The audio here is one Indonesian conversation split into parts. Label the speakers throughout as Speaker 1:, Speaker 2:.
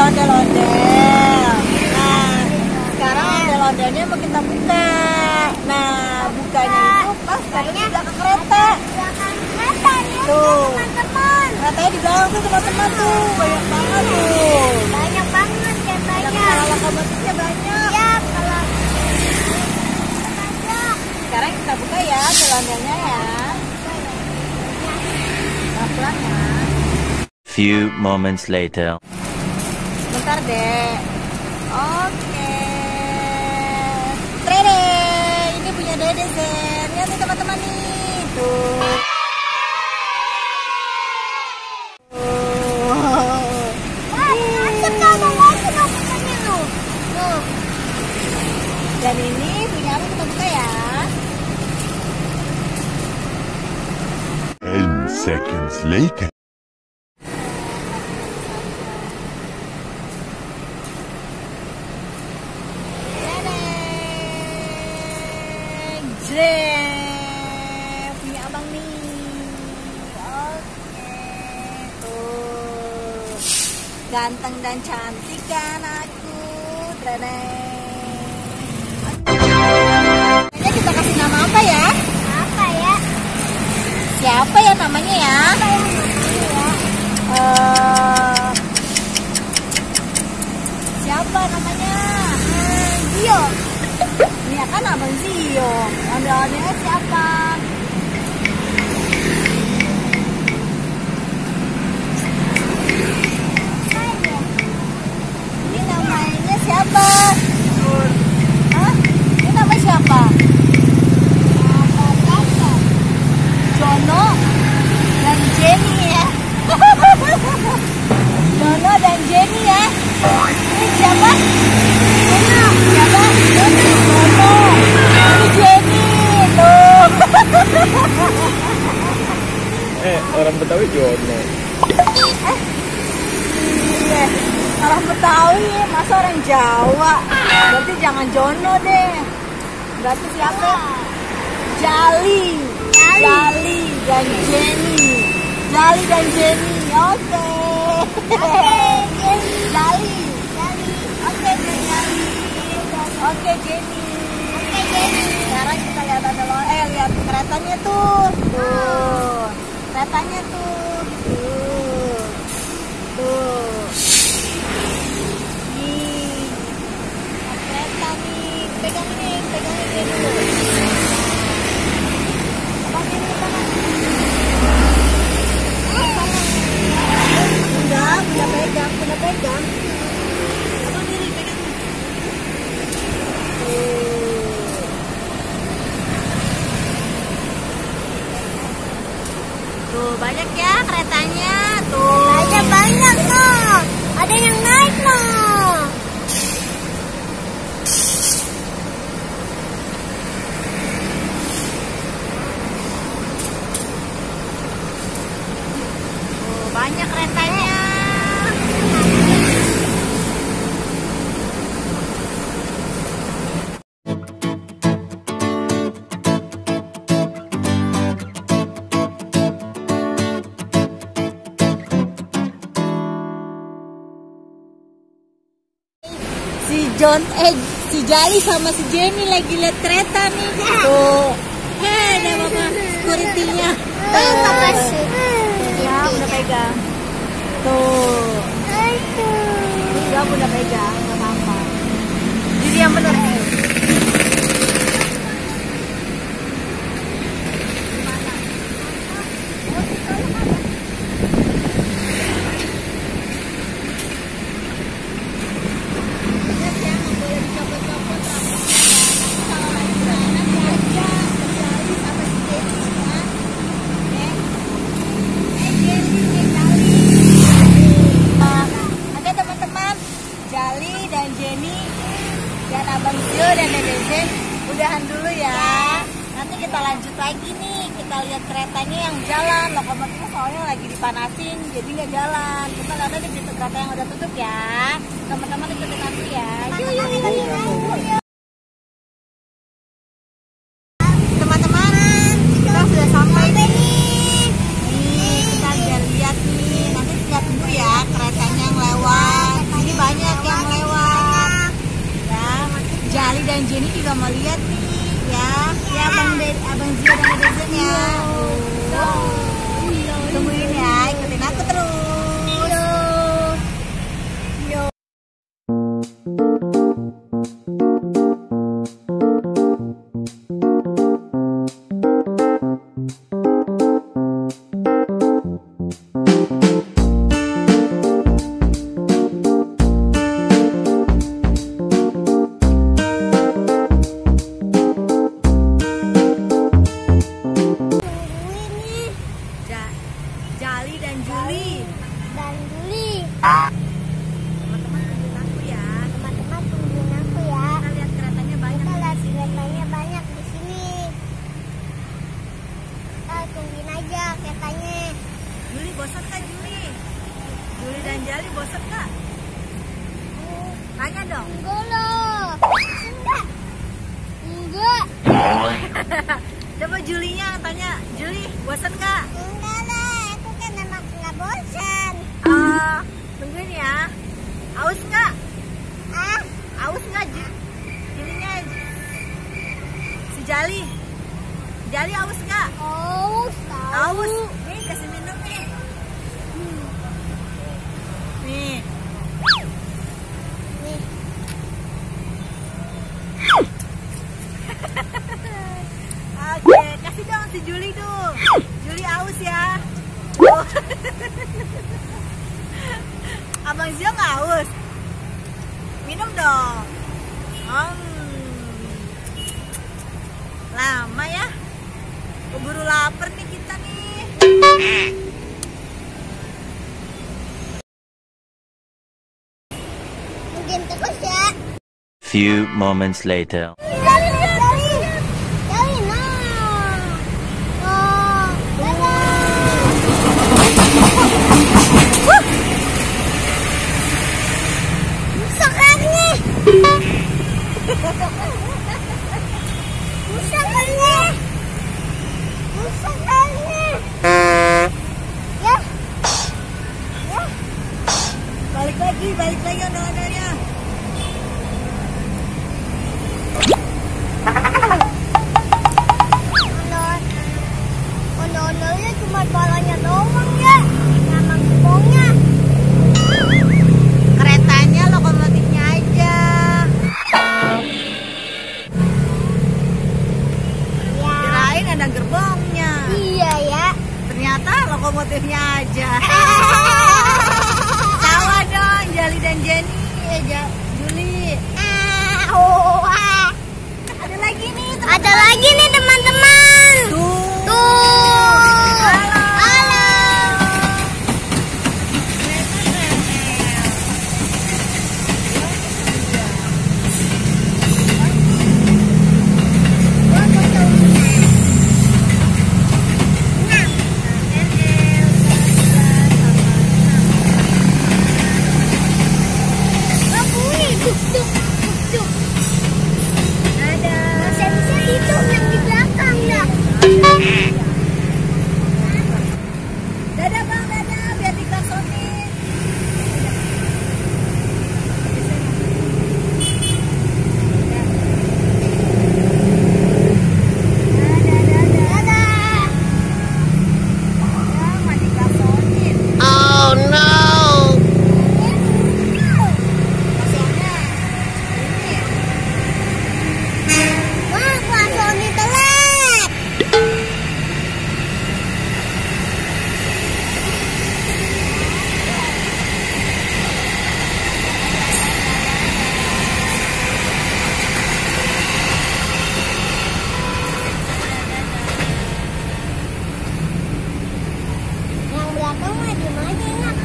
Speaker 1: ondel-ondel. Nah, sekarang ondel-ondelnya mau kita buka. Nah, bukanya itu pas tadi di belakang kereta. Tuh, keretanya di belakang tuh teman-teman tuh, banyak banget tuh.
Speaker 2: Banyak banget katanya.
Speaker 1: Kalau lokomotifnya banyak.
Speaker 2: Ya, kalau
Speaker 1: sekarang kita buka ya ondel-ondelnya ya. Pelan-pelan ya.
Speaker 3: Few moments later.
Speaker 1: Bentar deh. Oke. Trede, ini punya Dede Zen. Lihat nih teman-teman nih. Tuh. Dan ini punya apa kita buka ya.
Speaker 4: 10 seconds later.
Speaker 1: Punya abang nih. Oke, tuh ganteng dan cantik kan aku. Kayaknya kita kasih nama apa ya?
Speaker 2: apa ya?
Speaker 1: Siapa ya namanya ya?
Speaker 2: Apa yang namanya ya?
Speaker 1: Siapa namanya? Zio. Ini kan abang Zio. Ondel-ondelnya siapa? Ini namanya siapa? Hah? Ini namanya siapa? Jono dan Jenny ya. Jono dan Jenny ya. Ini siapa? Jono. Siapa? Jono. Ini Jenny tuh.
Speaker 5: Orang Betawi Jono.
Speaker 1: Iya. Orang Betawi, masa orang Jawa? Berarti jangan Jono deh. Berarti siapa? Jali dan Jenny. Jali dan Jenny. Oke. Jali. Oke, Jali. Oke, Jenny. Sekarang kita lihat lihat keretanya tuh. Tuh. Keretanya tuh. Tuh. Nih. Kereta nih. Pegang ini dulu. Udah pegang. Abang diri pegang. Tuh banyak ya keretanya. Tuh.
Speaker 2: Banyak loh. Ada yang naik loh.
Speaker 1: Tuh banyak keretanya. Si Jali sama si Jenny lagi lihat kereta nih. Tuh. Ada mama security-nya. Ya, udah pegang. Tuh. Udah pegang, nggak apa-apa. Jadi yang benar. Jali dan Jenny dan abang lihat keretanya yang jalan. Lokomotifnya soalnya lagi dipanasin, jadi nggak jalan. Kita lihat aja di kereta yang udah tutup ya. Teman-teman ikutin nanti ya. Yuk. Teman-teman, kita sudah sampai nih. Nih, kita lihat nih. Nanti kita tunggu ya keretanya yang lewat. Ini banyak yang lewat. Ya, Jali dan Jenny juga mau lihat nih. Ya Abang Zia dan Dezen ya. Tungguin ya, ikutin aku terus. Jali dan Juli. Teman-teman tungguin aku ya. Kita lihat keretanya banyak.
Speaker 2: Di sini. Kita tungguin aja keretanya.
Speaker 1: Juli bosan kak Juli? Juli dan Jali bosan kak? Tanya dong.
Speaker 2: Enggak.
Speaker 1: Coba Julinya tanya. Juli bosan kak?
Speaker 2: Enggak lah, aku kan emang nggak bosan.
Speaker 1: Tungguin ya. Aus nggak?
Speaker 2: Ah,
Speaker 1: Aus nggak Julinya? Si Jali. Jali aus nggak?
Speaker 2: aus tahu.
Speaker 1: Aus. Nih kasih minum nih. Nih.
Speaker 2: Nih,
Speaker 1: Oke, kasih dong si Juli tuh. Juli aus ya. Oh. Abang Zio nggak aus? Minum dong. Lama ya. Keburu lapar nih kita nih.
Speaker 2: mungkin terus ya.
Speaker 3: Few moments later.
Speaker 2: Jali, nah. Oh, Rusak kan nih. Ya.
Speaker 1: Balik lagi ondel-ondelnya.
Speaker 2: Ondel-ondelnya cuma palanya doang ya. Sama gembongnya.
Speaker 1: Keretanya lokomotifnya aja.
Speaker 2: Ya.
Speaker 1: Kirain ada gerbongnya.
Speaker 2: Iya ya.
Speaker 1: Ternyata lokomotifnya aja. Tawa dong Jali dan Jenny. Juli. Ada lagi nih teman-teman.
Speaker 2: Ada lagi nih teman-teman. Tuh. Halo. Bunyi duk duk duk duk. Bisa itu yang di belakang dah.
Speaker 1: Dadah bang, dadah. Biar diklaksonin.
Speaker 2: Dadah.
Speaker 1: Ya, mau diklaksonin.
Speaker 2: Oh no. Wah, Pak Sony telat. Yang belakang mah di mana enak?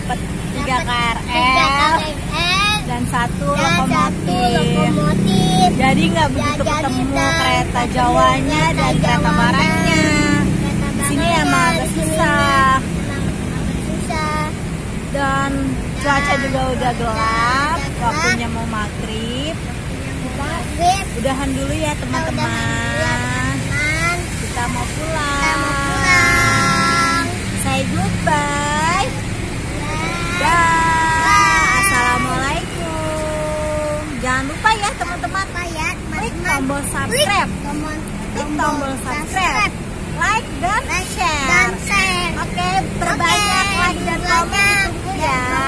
Speaker 1: dapat 3 KRL dan 1 lokomotif. Jadi nggak begitu ketemu kereta Jawanya dan kereta Baratnya. Di sini emang agak susah. Dan cuaca juga udah gelap, waktunya mau maghrib. Udahan dulu ya teman-teman. Kita mau pulang. Say goodbye. Assalamualaikum. Jangan lupa ya teman-teman, klik tombol subscribe. Klik tombol subscribe, like dan share. Oke, perbanyak like dan komen ya.